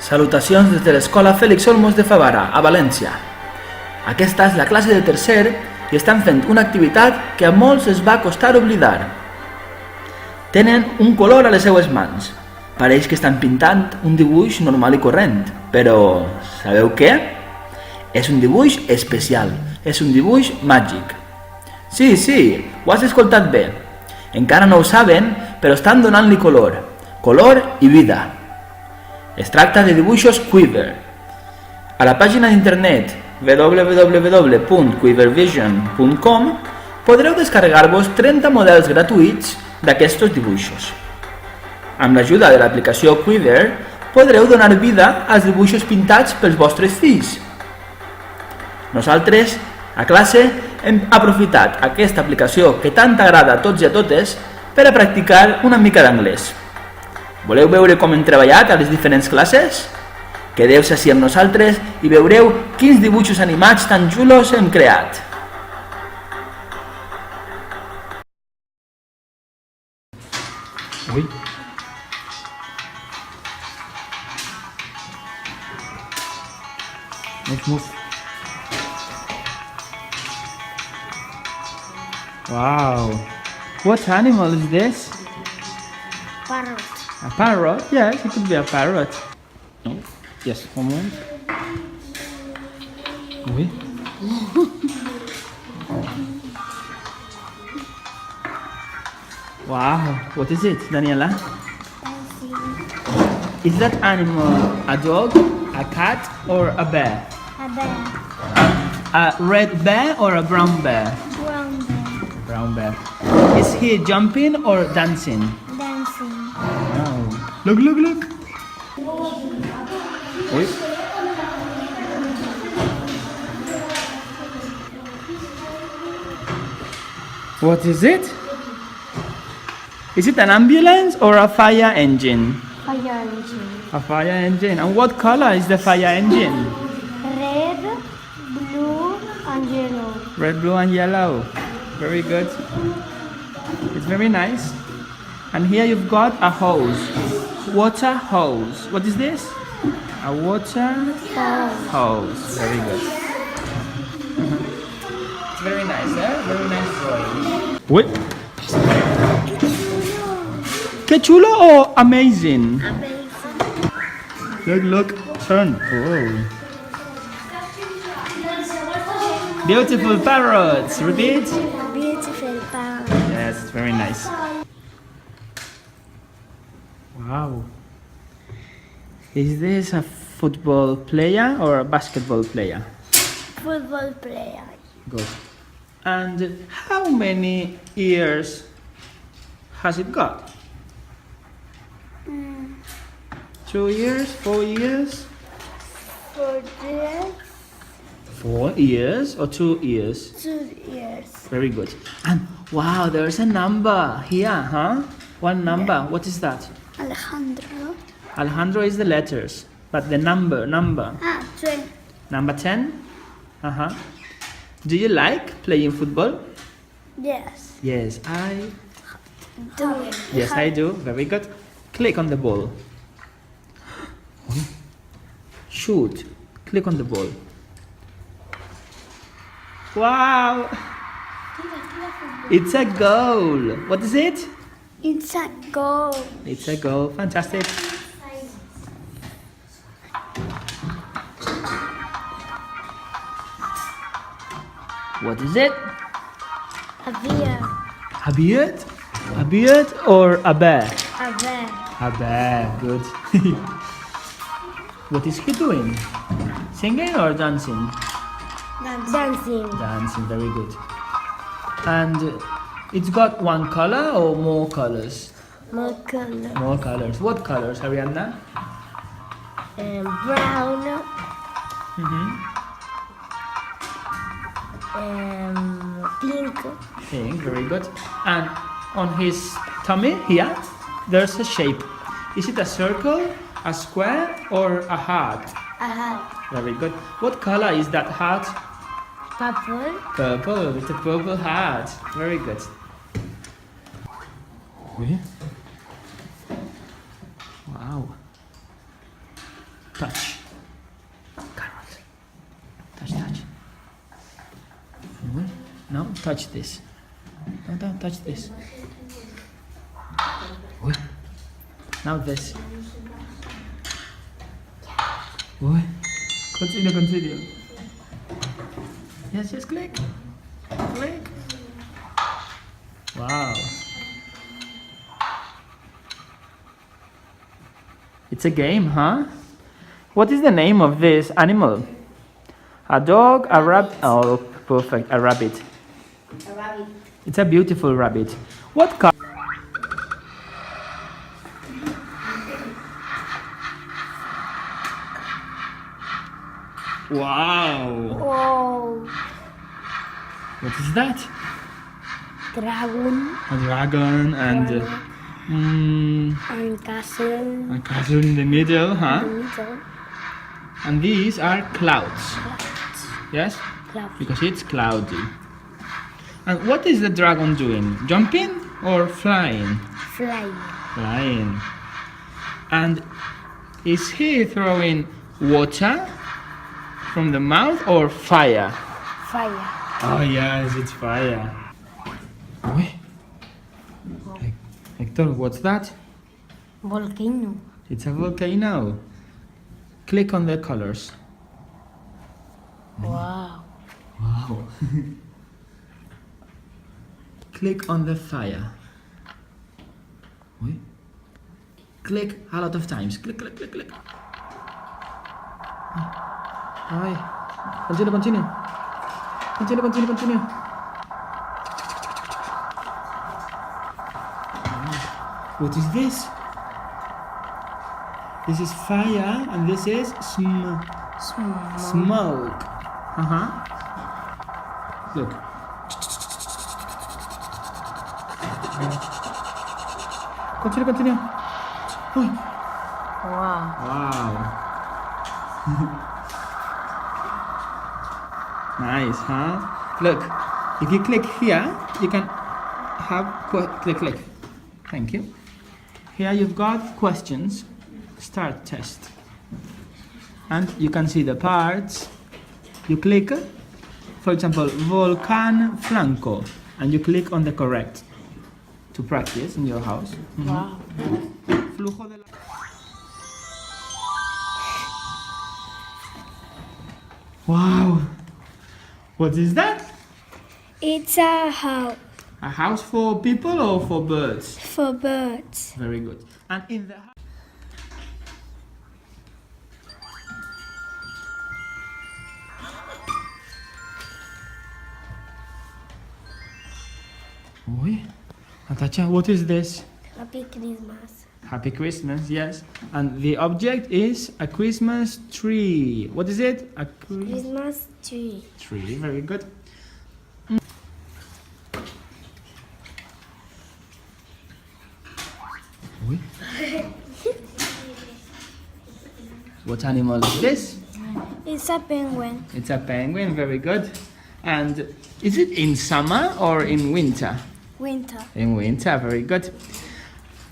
Salutacions des de l'Escola Fèlix Olmos de Favara, a València. Aquesta és la classe de tercer i estan fent una activitat que a molts es va costar oblidar. Tenen un color a les seues mans. Pareix que estan pintant un dibuix normal i corrent, però sabeu què? És un dibuix especial, és un dibuix màgic. Sí, ho has escoltat bé. Encara no ho saben, però estan donant-li color i vida. Es tracta de dibuixos Quiver. A la pàgina d'internet www.quivervision.com podreu descarregar-vos 30 models gratuïts d'aquests dibuixos. Amb l'ajuda de l'aplicació Quiver podreu donar vida als dibuixos pintats pels vostres fills. Nosaltres, a classe, hem aprofitat aquesta aplicació que tant agrada a tots i a totes per a practicar una mica d'anglès. Voleu veure com hem treballat a les diferents classes? Quedeu-se així amb nosaltres i veureu quins dibuixos animats tan xulos hem creat. Ui. Move. Wow. What animal is this? Parrot. A parrot? Yes, it could be a parrot. No? Yes, one moment. Oui. Wow, what is it, Daniela? Is that animal a dog, a cat, or a bear? A bear. A red bear or a brown bear? Brown bear. Brown bear. Is he jumping or dancing? Dancing. Oh. Look. Oi. What is it? Is it an ambulance or a fire engine? Fire engine. A fire engine. And what color is the fire engine? Red, blue, and yellow. Red, blue, and yellow. Very good. It's very nice. And here you've got a hose. Water hose. What is this? A water hose. Very good. It's very nice, eh? Very nice drawing. What? Que chulo or amazing? Amazing. Look. Turn. Oh. Beautiful parrots. Repeat. Beautiful parrot. Yes, it's very nice. Wow. Is this a football player or a basketball player? Football player. Good. And how many ears has it got? 2 ears? 4 ears? 4 ears. 4 ears or 2 ears? 2 ears. Very good. And wow, there's a number here, huh? One number. Yeah. What is that? Alejandro. Alejandro is the letters, but the number. 20. Number 10? Do you like playing football? Yes. Yes, I Do. Yes, I do. Very good. Click on the ball. Shoot. Click on the ball. Wow! It's a goal. What is it? It's a goal. It's a goal. Fantastic. What is it? A bear. A beard? A beard or a bear? A bear. A bear. Good. What is he doing? Singing or dancing? Dancing. Dancing. Very good. And it's got one color or more colors? More color. More colors. What colors, Arianna? Brown. Pink. Pink. Very good. And on his tummy here, there's a shape. Is it a circle, a square, or a heart? A hat. Very good. What color is that heart? Purple. Purple. It's a purple heart. Very good. Wow. touch this. No, don't touch this. Oi. Now this. Oi. Continue, continue. Yes, just click. Click. Wow. It's a game, huh? What is the name of this animal? A dog, a rabbit. Oh, perfect. A rabbit. A rabbit. It's a beautiful rabbit. What color? Wow. Oh, What is that? dragon. A dragon and And castle. a castle in the middle, In huh? the middle. And these are clouds. Clouds. Yes? Clouds. Because it's cloudy. And what is the dragon doing? Jumping or flying? Flying. Flying. And is he throwing water from the mouth or fire? Fire. Oh yes, it's fire. Uy. Hector, what's that? Volcano. It's a volcano. Click on the colors. Wow. Wow. Click on the fire. Uy. Click a lot of times. Click, click, click, click. Ay. Continue, continue. Continue, continue, continue. What is this? This is fire and this is smoke. Look. Continue, continue. Uy. Wow. Wow. Nice, huh? Look, if you click here, you can have click, click. Thank you. Here you've got questions. Start test. And you can see the parts. You click, for example, Volcan Franco, and you click on the correct to practice in your house. Wow. Flujo de la... Wow! What is that? It's a house A house for people or for birds? for birds. Very good. And in the house... Oi, Natacha, what is this? Happy Christmas. Happy Christmas, yes. And the object is a Christmas tree. What is it? A Christmas tree. tree. Very good. Oi. What animal is this? It's a penguin. It's a penguin. Very good. And is it in summer or in winter? Winter. In winter. Very good.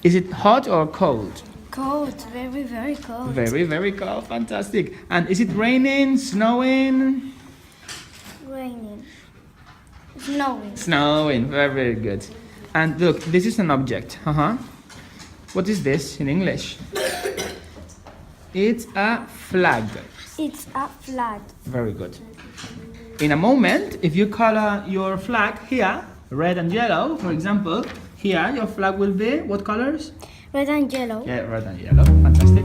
Is it hot or cold? Cold. Very, very cold. Very, very cold. Fantastic. And is it raining, snowing? Raining. Snowing. Snowing. Very, very good. And look, this is an object. What is this in English? It's a flag. It's a flag. Very good. In a moment, if you color your flag here, red and yellow, for example, here your flag will be what colors? Red and yellow. Yeah, red and yellow. Fantastic.